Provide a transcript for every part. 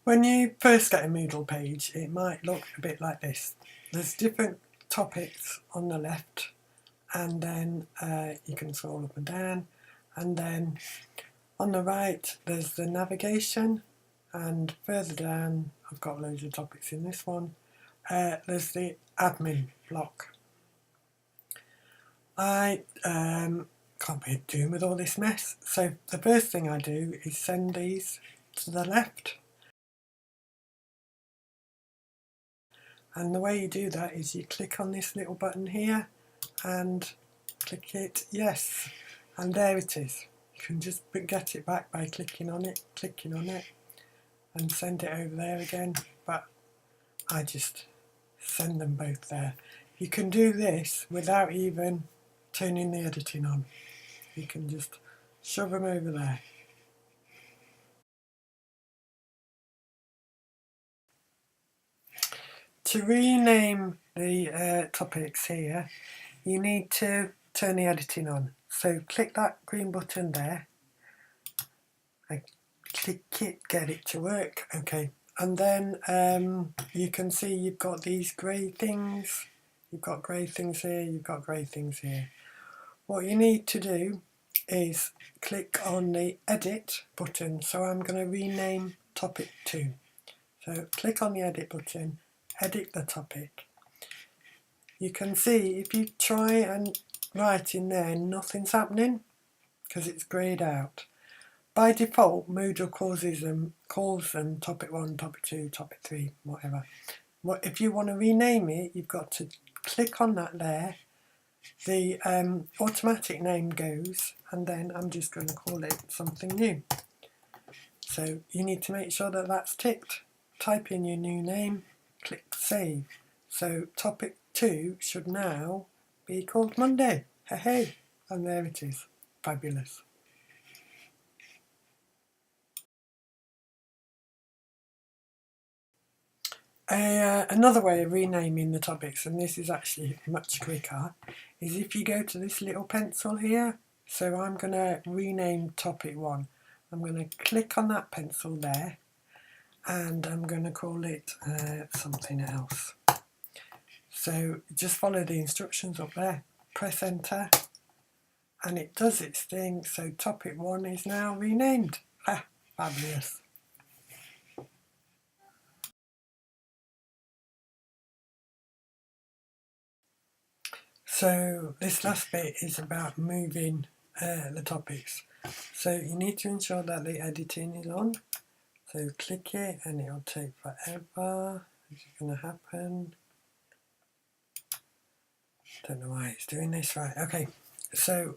When you first get a Moodle page, it might look a bit like this. There's different topics on the left, and then you can scroll up and down, and then on the right there's the navigation, and further down I've got loads of topics in this one. There's the admin block. I can't be doing with all this mess, so the first thing I do is send these to the left. And the way you do that is you click on this little button here and click it, yes, and there it is. You can just get it back by clicking on it, and send it over there again, but I just send them both there. You can do this without even turning the editing on. You can just shove them over there. To rename the topics here, you need to turn the editing on. So click that green button there. I click it, get it to work. Okay, and then you can see you've got these grey things. You've got grey things here, you've got grey things here. What you need to do is click on the edit button. So I'm going to rename topic 2. So click on the edit button, edit the topic. You can see if you try and write in there, nothing's happening because it's greyed out. By default, Moodle calls them topic 1, topic 2, topic 3, whatever. If you want to rename it, you've got to click on that there. The automatic name goes, and then I'm just going to call it something new. So you need to make sure that that's ticked. Type in your new name, click save. So topic 2 should now be called Monday. Hey, and there it is. Fabulous. Another way of renaming the topics, and this is actually much quicker, is if you go to this little pencil here. So I'm going to rename topic 1. I'm going to click on that pencil there, and I'm going to call it something else. So just follow the instructions up there, press enter, and it does its thing. So topic 1 is now renamed. Ha, fabulous. So this last bit is about moving the topics. So you need to ensure that the editing is on. So click it and it'll take forever. Is it going to happen? Don't know why it's doing this. Right, okay. So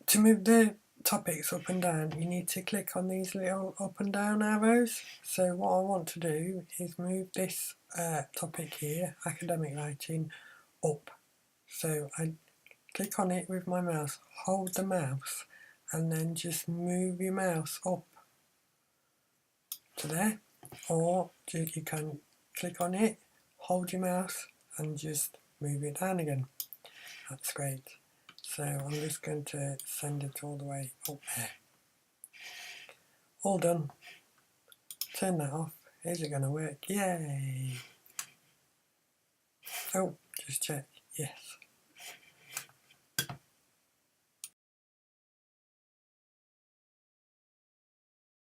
to move the topics up and down, you need to click on these little up and down arrows. So what I want to do is move this topic here, academic writing, up. So I click on it with my mouse, hold the mouse, and then just move your mouse up to there. Or you can click on it, hold your mouse, and just move it down again. That's great. So I'm just going to send it all the way up there. All done. Turn that off. Is it going to work? Yay! Oh, just check. Yes.